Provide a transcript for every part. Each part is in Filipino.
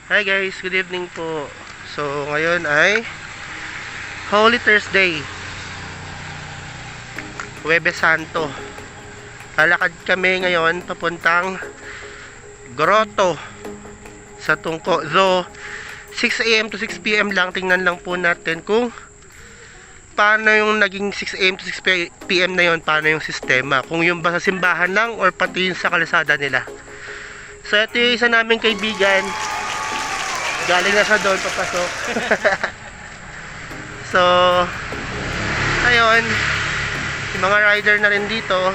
Hi guys, good evening po. So ngayon ay Holy Thursday, Huwebes Santo. Lalakad kami ngayon papuntang Grotto sa Tungko. So 6 AM to 6 PM lang. Tingnan lang po natin kung paano yung naging 6 AM to 6 PM na yon, paano yung sistema, kung yung ba sa simbahan lang or pati yung sa kalsada nila. So ito yung isa naming kaibigan, galing na siya doon papasok. So ayun, yung mga rider na rin dito,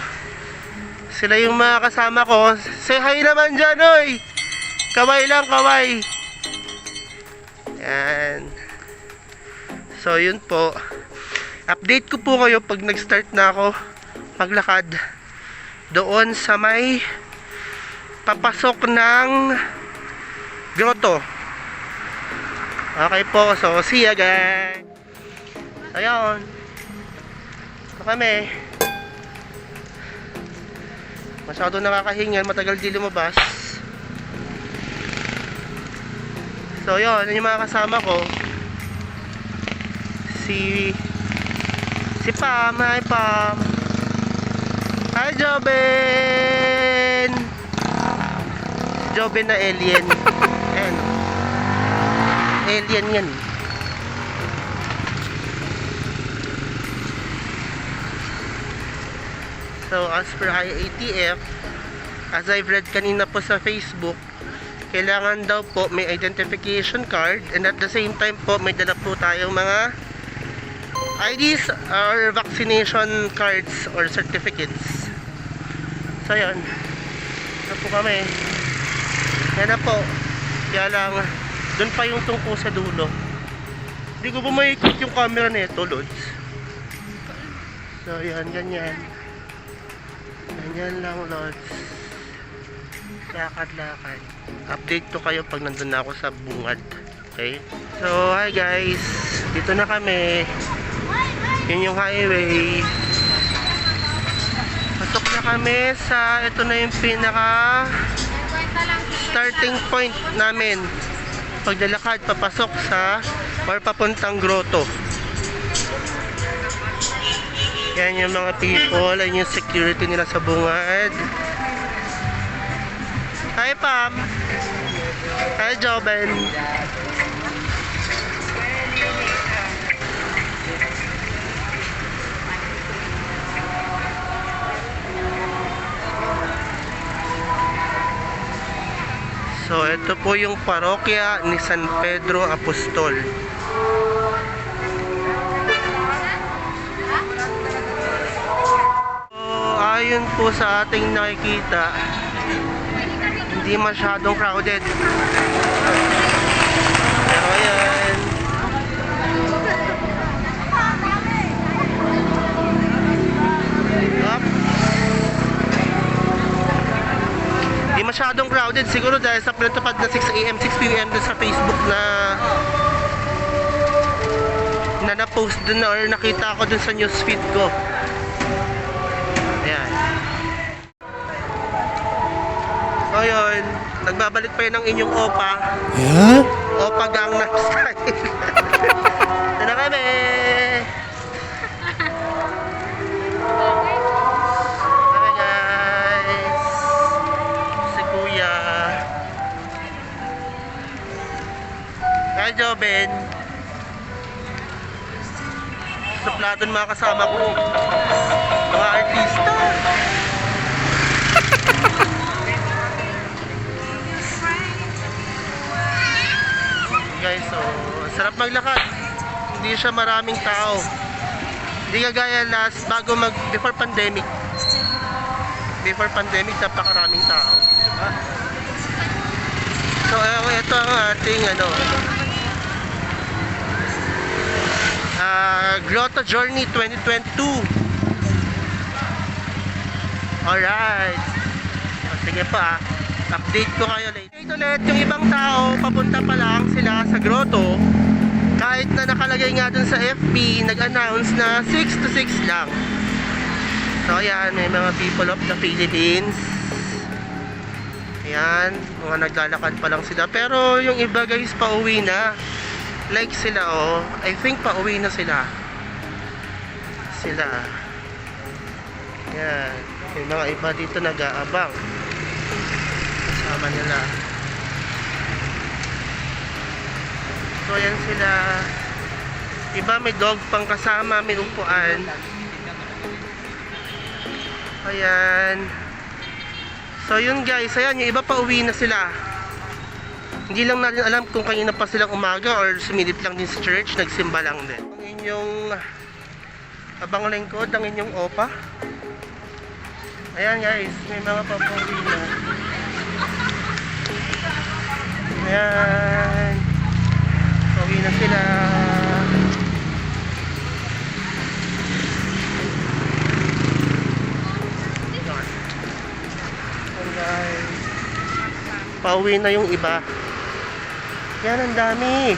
sila yung mga kasama ko. Say hi naman dyan, oy! Kaway lang, kaway! Yan. So yun po, update ko po kayo pag nag-start na ako maglakad doon sa may papasok ng grotto. Okay po, so see ya guys. Ayun, ito kami. Masyado nakakahingal, matagal di lumabas. So yun, yun yung mga kasama ko. Si Pam, hi Pam. Hi Joben. Joben na alien. Ayan. Alien yan. So as per IATF, as I've read kanina po sa Facebook, kailangan daw po may identification card, and at the same time po may dala po tayong mga IDs or vaccination cards or certificates. So yan, ito po kami. Yan na po. Kaya lang, doon pa yung tungko sa dulo. Hindi ko po maikot yung camera nito, Lods. So yan, ganyan. Ganyan lang, Lods. Lakad-lakad. Update to kayo pag nandun na ako sa bungad. Okay? So, hi guys. Dito na kami. Yun yung highway. Pasok na kami sa, ito na yung pinaka starting point namin paglalakad papasok sa or papuntang grotto. Yan yung mga people, yan yung security nila sa bungad. Hi Pam. Hi Joben. So ito po yung parokya ni San Pedro Apostol. So ayon po sa ating nakikita, hindi masyadong crowded. Pero ayan, hindi masyadong crowded siguro dahil sa pinatupad na 6 AM 6 PM dun sa Facebook na na-post dun or nakita ko dun sa newsfeed ko. Ayan. So yun, nagbabalik pa yun ang inyong opa. Yeah? Opa Gangnam Style. Ito na kami. Hi guys. Si Kuya. Hi Joben. Suplaton mga kasama ko. Mga artista. Guys, so sarap maglakad. Hindi siya maraming tao. Hindi kagaya before pandemic. Before pandemic, napakaraming tao. So ito ang ating Grotto Journey 2022. Alright. Sige pa, update ko kayo later. Ito ulit, yung ibang tao papunta pa lang sila sa grotto. Kahit na nakalagay nga dun sa FB, nag-announce na 6 to 6 lang. So ayan, may mga people of the Philippines. Ayan, mga naglalakad pa lang sila. Pero yung iba guys, pauwi na. Like sila, oh. I think pauwi na sila. Sila. Ayan. May mga iba dito nag-aabang. Kasama nila. So, ayan sila. Iba may dog pang kasama, may upuan. Ayan. So yun guys, ayan, yung iba pa uwi na sila. Hindi lang natin alam kung kanina pa silang umaga or sumilip lang din sa church, nagsimba lang din. Ang inyong abang lingkod, ang inyong opa. Ayan guys, may mga papauwi na. Ayan. Pauwi na sila. Guys, pauwi na yung iba. Yan, ang dami.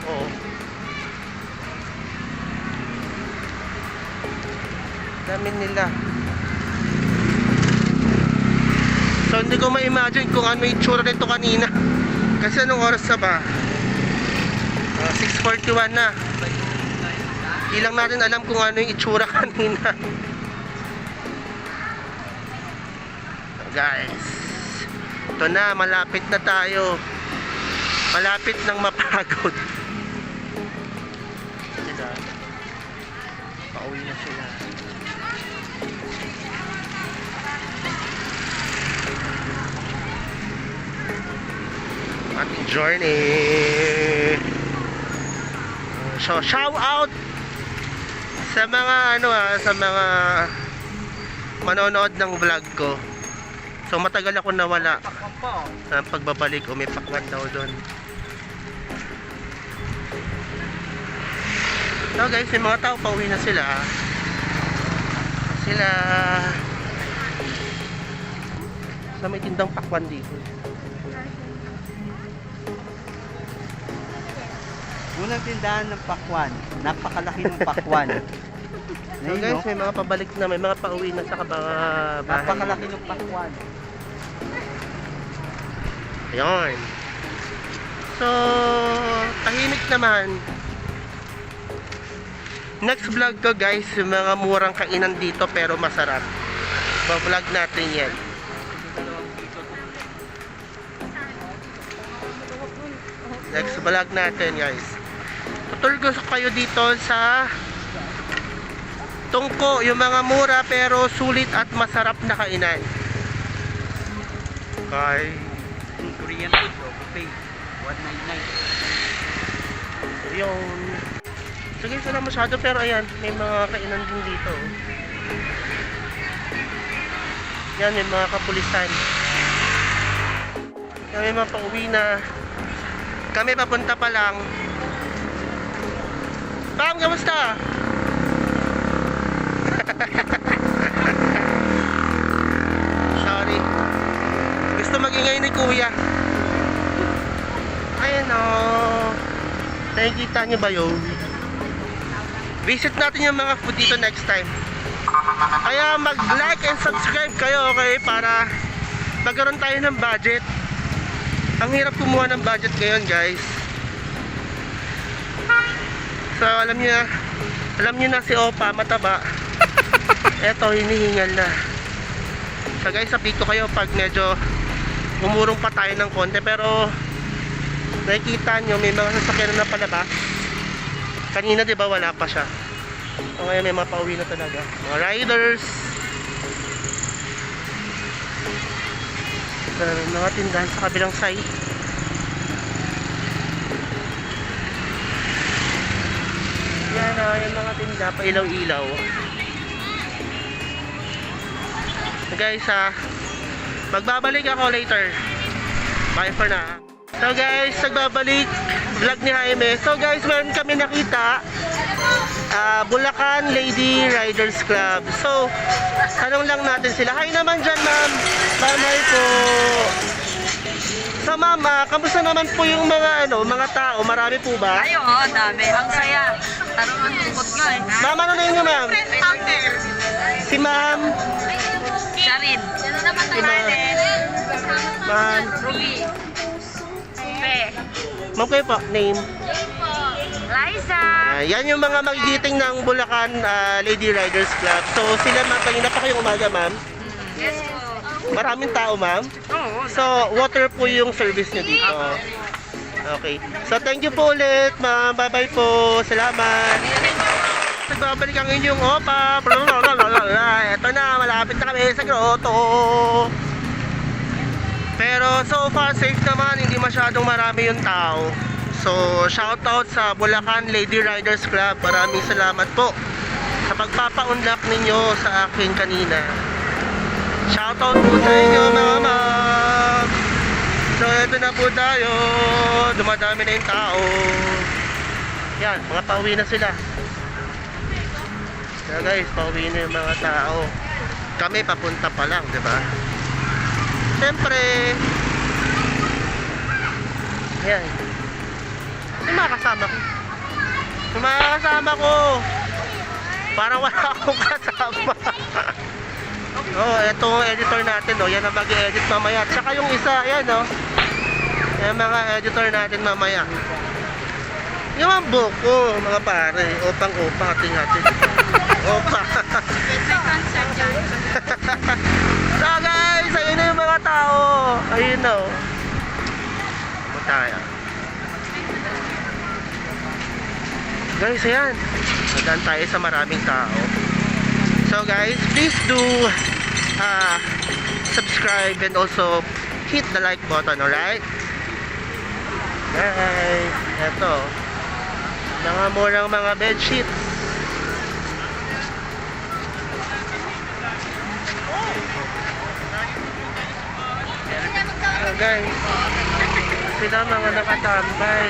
Oo. Dami nila. So hindi ko ma-imagine kung ano yung itsura nito kanina. Kasi anong oras na ba? 6:41 na. Hindi lang natin alam kung ano yung itsura kanina. Guys, ito na, malapit na tayo. Malapit nang mapagod. Sila. Pauwi na sila. Ating journey. So, shout out sa mga sa mga manonood ng vlog ko. So matagal ako nawala. Ang pagbabalik, umipakwan daw doon. So guys, may mga tao pauwi na sila. So may tindang pakwan dito. Unang tindahan ng pakwan. Napakalaki ng pakwan. So guys, may mga pabalik na, may mga pauwi na sa bahay. Napakalaki ng pakwan. Ayun. So, tahimik naman. Next vlog ko guys, yung mga murang kainan dito pero masarap. Ba-vlog natin yan. Next vlog natin guys. Tutul ko kayo dito sa Tungko, yung mga mura pero sulit at masarap na kainan. Okay. Korean food, buffet. 199. Yun. So guys, wala masyado pero ayan, may mga kainan din dito. Yan, may mga kapulisan. Yan, may mga pauwi na. Kami papunta pa lang. Pam, kamusta? Sorry. Gusto magingay ni Kuya. Ayan o. Nakikita niyo ba yun? Visit natin yung mga food dito next time. Kaya mag-like and subscribe kayo, okay? Para magkaroon tayo ng budget. Ang hirap kumuha ng budget ngayon, guys. So alam niyo na si Opa, mataba. Eto, hinihingal na. So guys, update ko kayo pag medyo umurong pa tayo ng konti. Pero nakikita nyo, may mga sasakyan na palabas. Kanina diba wala pa siya. So ngayon may mga pauwi na talaga. Mga riders. Mga tindahan sa kabilang side. Yan o, yung mga tinda pa ilaw-ilaw. Guys magbabalik ako later. Bye for now. So guys, nagbabalik vlog ni Jaime. So guys, meron kami nakita Bulacan Lady Riders Club. So tanong lang natin sila. Hi naman dyan, ma'am. Ma'am, hi po. So ma'am, kamusta naman po yung mga tao? Marami po ba? Ay, oo, dami. Ang saya. Tarong ang tungkot nga eh. Ma'am, ano na yun ma'am? Si ma'am. Marlene. Si Marlene. Ma'am. Ruby. Pe. Ma'am kayo po, name. Liza. Yan yung mga magigiting ng Bulacan Lady Riders Club. So sila ma'am, kanina pa kayong umaga ma'am. Yes po. Maraming tao ma'am. Oo. So water po yung service nyo dito. Okay. So thank you po ulit ma'am. Bye bye po. Salamat. Nagbabalik ang inyong opa. Ito na, malapit na kami sa grotto. Pero so far safe naman, hindi masyadong marami yung tao. So shoutout sa Bulacan Lady Riders Club. Maraming salamat po sa pagpapaunlak ninyo sa akin kanina. Shoutout po sa inyo mga ma'am. So ito na po tayo. Dumadami na yung tao. Yan, mga pauwi na sila. So guys, pauwi na yung mga tao. Kami papunta pa lang, di ba? Siyempre, yan. Yung mga kasama ko. Yung mga kasama ko. Parang wala akong kasama. Oh, etong editor natin, oh. Yan ang mag-edit mamaya. Tsaka yung isa, yan, oh. Yan mga editor natin mamaya. Yung mga buko, mga pare. Opang-opa, ating-ating. Opa. So guys, ayun na yung mga tao. Ayun na, oh. Tayo. Guys, ayan. Nadaan tayo sa maraming tao. So guys, please do subscribe and also hit the like button, alright? Guys, eto. Mga murang mga bedsheets. So guys, sila mga nakatambay.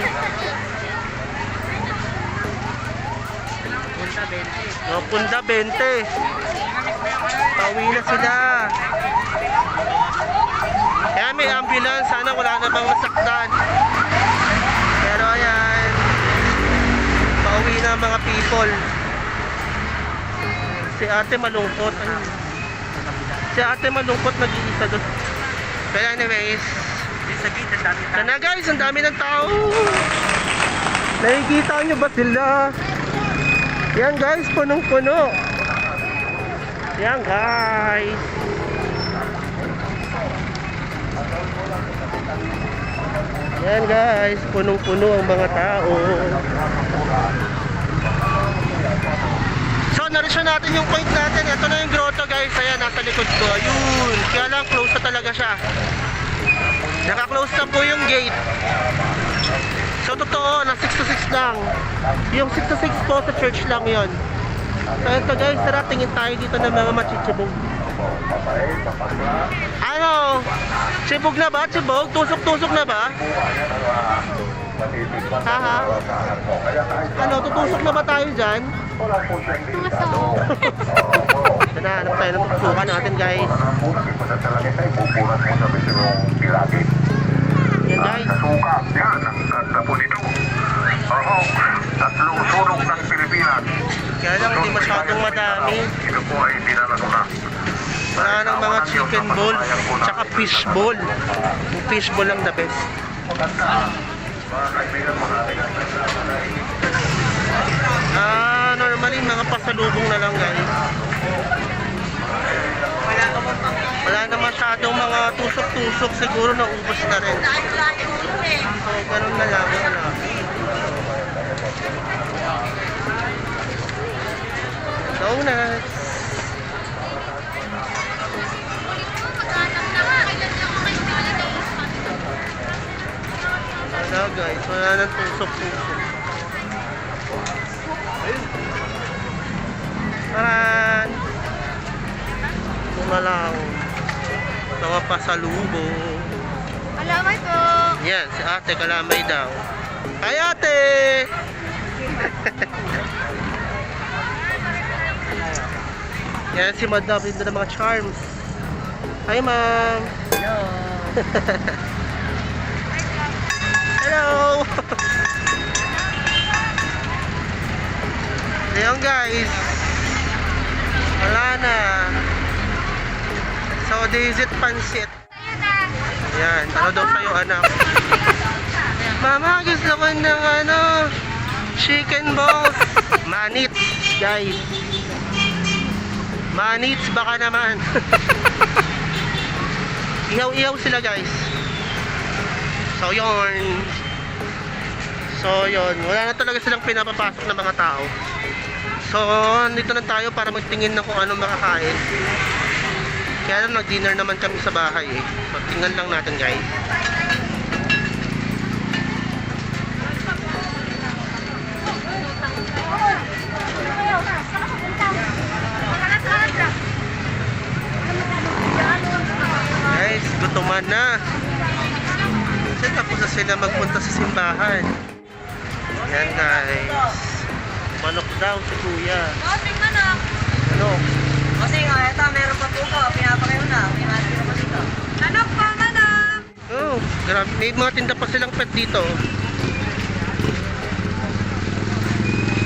Punta 20. Pauwi na sila. Kaya may ambulance. Sana wala na bang masaktan. Pero ayan, pauwi na mga people. Si ate malungkot. Ayun. Si ate malungkot, nag-iisa doon. Pero anyways, yan na guys, ang dami ng tao. Nakikita nyo ba sila? Yan guys, punong-puno. Yan guys. Yan guys, punong-puno ang mga tao. So na-reach natin yung point natin. Ito na yung grotto guys. Ayan, nasa likod ko. Ayun. Kaya lang close na talaga siya. Naka-close na po yung gate. So totoo, na 6 to 6 lang. Yung 6 to 6 po sa church lang yon. So ito guys, tara tingin tayo dito ng mga machichibog. Ano? Chibog na ba? Chibog? Tusok-tusok na ba? Haha. Ano, tutusok na ba tayo dyan? Ito na, hanap tayo ng tutusukan natin guys. Yan guys. Yan, ang ganda po nito. Oo, tatlong sunog ng Pilipinas. Kaya lang hindi masyadong madami. Ito po ay pinalano na. Wala ng mga chicken ball, tsaka fish ball. Yung fish ball lang the best. Normally mga pasalubong na lang guys. Wala na masyadong mga tusok-tusok, siguro naubos na rin. So ganun na lang, wala. Donuts. Wala guys, wala nang tusok-tusok. Taran! Ito na lang. Mga pasalubong. Alamay po. Yan, si ate kalamay daw. Hi ate! Yan si madam, dito na mga charms. Hi ma'am! Hello. Hello! Ayun guys. Wala na. So Daisit Pansit. Yan, ano daw sa'yo anak? Mama, gusto ko ng ano, chicken balls. Manits, guys. Manits, baka naman. Ihaw-ihaw sila, guys. So, yun. Wala na talaga silang pinapapasok ng mga tao. So, nandito na tayo para magtingin na kung anong makakain. Kaya lang nag-dinner naman kami sa bahay eh. So, tingnan lang natin, guys. Guys, gutuman na. Kasi tapos na sila magpunta sa simbahan. Yan, guys. Manok daw si kuya. Konting manok. Manok. Kasi nga, ito, meron pa po ko. Pinapakayo na. Pinapakayo naman dito. Manok po, manok. Oh, grabe. May mga tinda pa silang pet dito.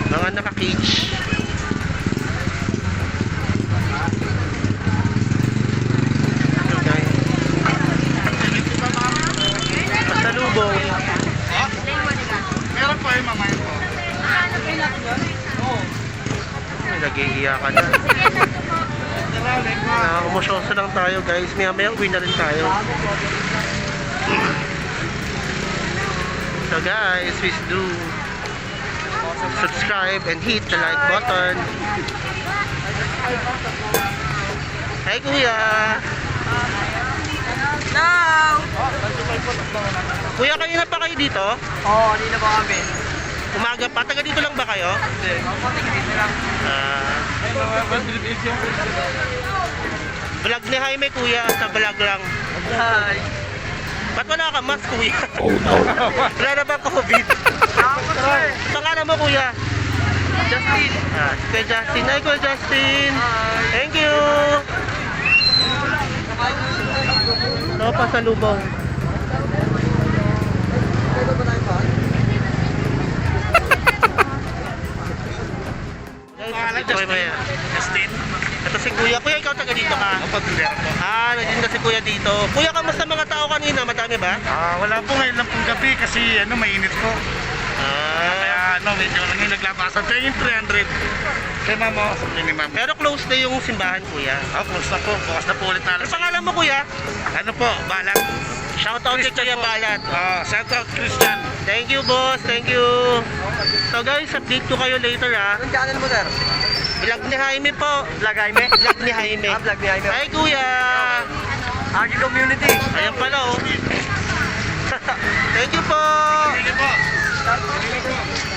Mga naka-cage. Okay. Pasalubong. Meron pa yung mamaya po. Ay, nag-iiyakan na. Kumusyoso lang tayo, guys. Maya-maya uwi na rin tayo. So guys, please do subscribe and hit the like button. Hi kuya! No! Kuya, kayo na pa kayo dito? Oo, hindi na ba kami? Umaga pa? Taga dito lang ba kayo? Hindi. Dito lang. Vlog ni Jaime kuya, sa vlog lang. Hi. Ba't wala ka mask kuya? Oh no! Wala na ba COVID? Ako, sir. Pangalan mo kuya? Justin. Si Kuya Justin. Hi Kuya Justin! Thank you! Ito pa sa lubong. Pwede ba tayo pa? Okay ba yan? Justin? Ito si Kuya. Kuya, ikaw taga dito ka? Opo, tindera po. Nandiyan na si Kuya dito. Kuya, kamusta mga tao kanina? Madami ba? Wala po ngayon lang pong gabi kasi mainit po. Kaya medyo lang yung naglabasan. Kaya yung 300. Kaya mamo, ni ma'am. Pero close na yung simbahan, Kuya. Close na po. Bukas na po ulit na Ano alas. pangalan mo, Kuya? Ano po, balat. Shoutout kay Kuya Balat. Shout out Christian. Thank you, boss. Thank you. So guys, update ko kayo later ha. Anong channel mo, sir? Vlog ni Jaime po. Vlog Jaime? Vlog ni Jaime. Vlog ni Jaime. Hi, Kuya. Agi Community. Ayan pala, oh. Thank you po. Sige po.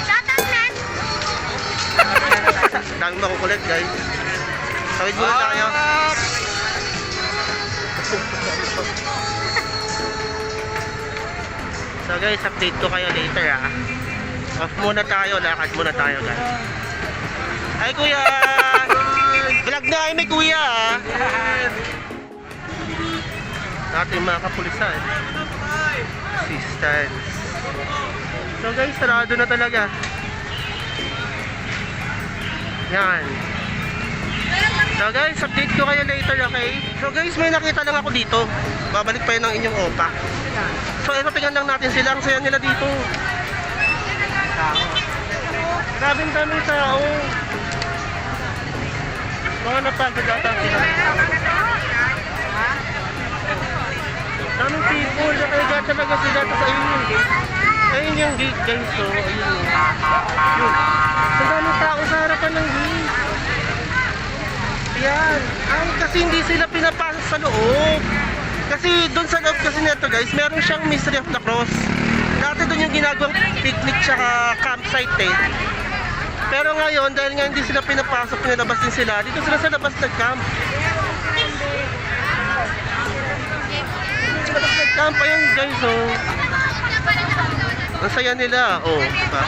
Shoutout, Len. Dami makukulit, guys. Tawid muna tayo. So guys, update ko kayo later ha. Off muna tayo, lakad muna tayo guys. Hi kuya! Vlog na ay may kuya ha. Ating mga kapulisan. Assistance. So guys, sarado na talaga. Yan. So guys, update ko kayo later, okay? So guys, may nakita lang ako dito. Babalik pa yun ng inyong opa. So ipapingan lang natin sila. Ang saya nila dito. Grabing daming tao. Mga napagod ata sila. Daming people. Nakaliga talaga sila. Tapos ayun yung gate. Ayun yung gate guys. So ayun yung. Yun. So daming tao sa harapan ng gate. Ayan. Ay, kasi hindi sila pinapasok sa loob. Kasi doon sa loob kasi nito guys, meron siyang Mystery of the Cross. Dati doon yung ginagawang picnic tsaka campsite eh. Pero ngayon, dahil nga hindi sila pinapasok, pinalabas din sila, dito sila sa labas nag-camp. Sa labas nag-camp, ayun guys, oh. Ang saya nila, oh. Diba?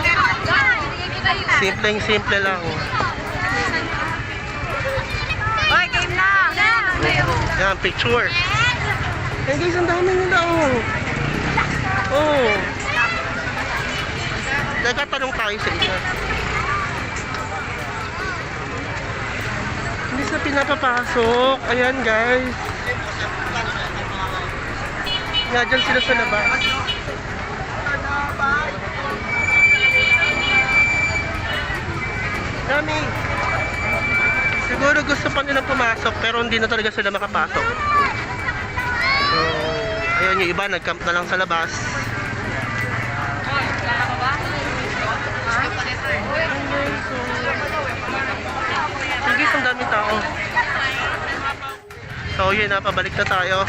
Simpleng-simple lang, oh. Oy, game na. Yan, picture. Eh guys, ang dami nila, oh. Oh. Nagkatanong tayo sa isa. Hindi sila pinapapasok. Ayan guys. nga dyan sila sa labas. Dami. Siguro gusto pa nilang pumasok pero hindi na talaga sila makapasok. So, ayun yung iba, nag-camp na lang sa labas. Sige, ang daming tao. So yun na, pabalik na tayo.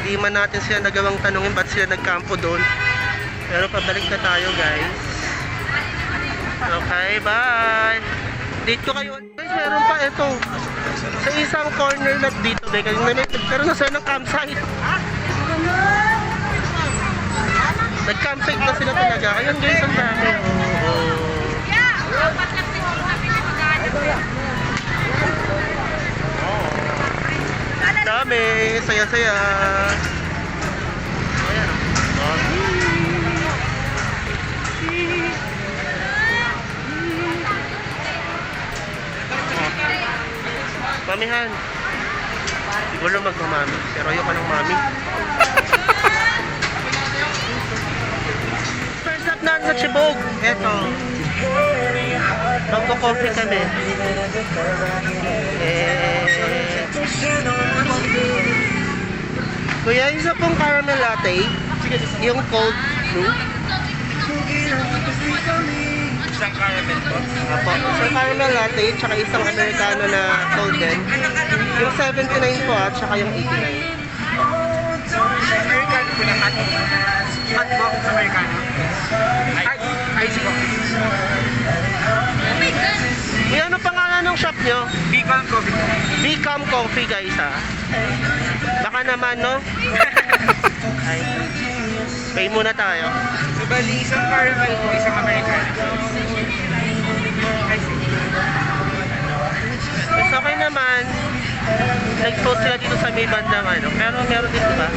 Hindi man natin sila nagawang tanungin ba't sila nagkampo doon. Pero pabalik na tayo, guys. Okay, bye! Date ko kayo. Guys, meron pa ito. Sa isang corner lot dito, guys. Nagkaroon na sila ng campsite. Nag-campsite na sila talaga. Ayun, guys, ang dami. Dami, saya-saya. Ayan. Mamihan. Siguro magmamami, pero ayoko ng mami. First up na sa Chibog. Eto. Magko-coffee kami. Kuya, isa pong caramel latte. Yung cold brew. Isang caramel po. Apo, isang caramel latte, tsaka isang americano na cold din. Yung 79 po at tsaka yung 89. Americano po na hot. Hot box Americano. Ice po. Kuya, ano pangalan ng shop nyo? Beacon Coffee po. Become Coffee, guys, ha? Baka naman, no? Ay. Pay muna tayo. So, bali, isang caramel po, isang Americano. Mas okay naman. Nag-post sila dito sa may bandang ano. Pero meron dito ba?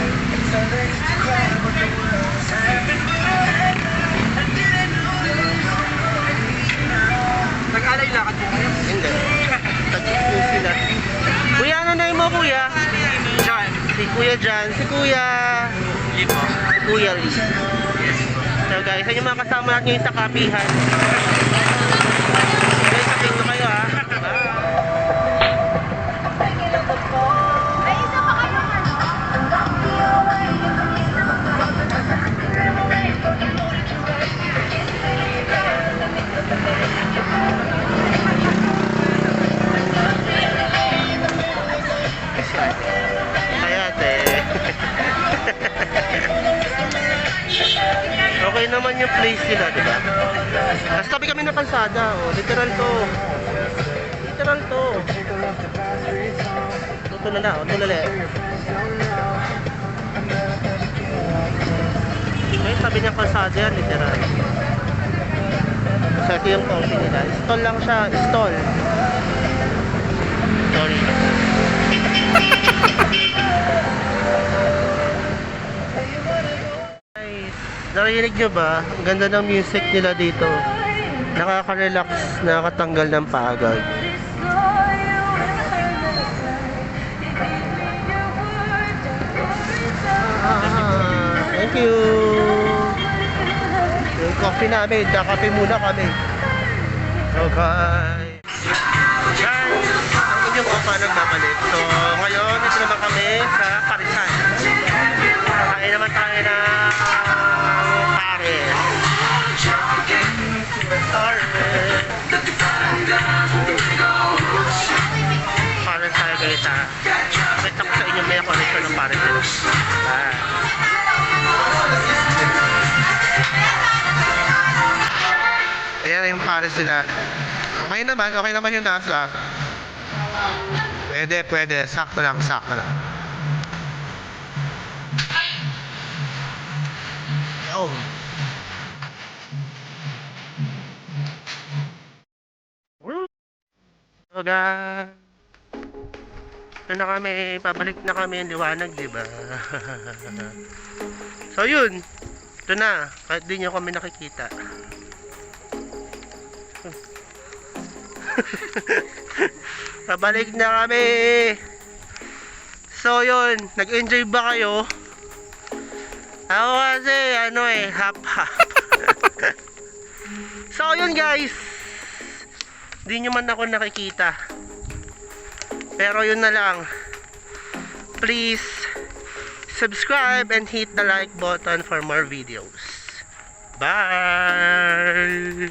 Nag-alay lakad po kayo? Hindi. Nag-post sila. Kuya, ano na mo, kuya? John. Si Kuya Jan. Si Kuya... Lipo. Si Kuya Lee. So guys, yan yung mga kasama natin ngayon sa kapihan. Guys, sabihin ko kayo, ha? Okay naman yung place nila, di ba? Tapos tabi kami ng kalsada, oh. Literal to. Literal to. Tutulala na, oh. Tulala. Okay, tabi ng kalsada yan, literal. So, ito yung coffee nila. Stall lang siya, stall. Sorry. Narinig nyo ba? Ang ganda ng music nila dito. Nakaka-relax, nakakatanggal ng pagod. Thank you! Yung coffee namin, kakape muna kami. Okay. Guys, ang inyong opa nagbabalik. So, ngayon, ito naman kami sa Parisan. Kain naman tayo na Pares tayo guys, ha. Kita ko sa inyo may connection ng pares din. Ayan yung pares nila. Okay naman yung nasa. Pwede, sakto lang. Oh. So guys, ito na kami, pabalik na kami, liwanag, diba? So yun, ito na, kahit di nyo kami nakikita. Pabalik na kami. So yun, nag-enjoy ba kayo Ako kasi, half-half. So, yun guys. Hindi nyo man ako nakikita. Pero yun na lang. Please, subscribe and hit the like button for more videos. Bye!